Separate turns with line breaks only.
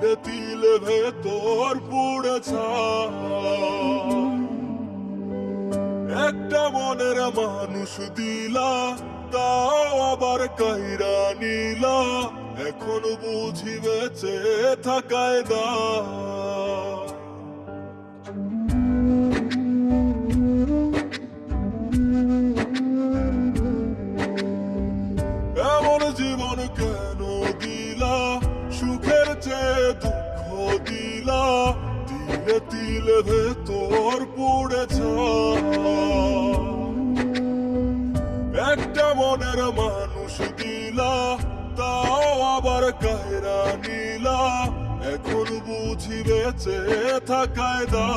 তিলে তিলে ভেতর পুড়েছে। একটা মনের মানুষ দিলা, তাও আবার কাইরা নিলা, এখন বুঝি বেঁচে থাকায় দা। এমন জীবন কেন দিলা, সুখের চেয়ে দুঃখ দিলা, তিলে তিলে ভেতর পুড়েছে। একটা মনের মানুষ দিলা, তাও আবার কায়রা নিলা, এখন বুঝি বেঁচে থাকায় দা।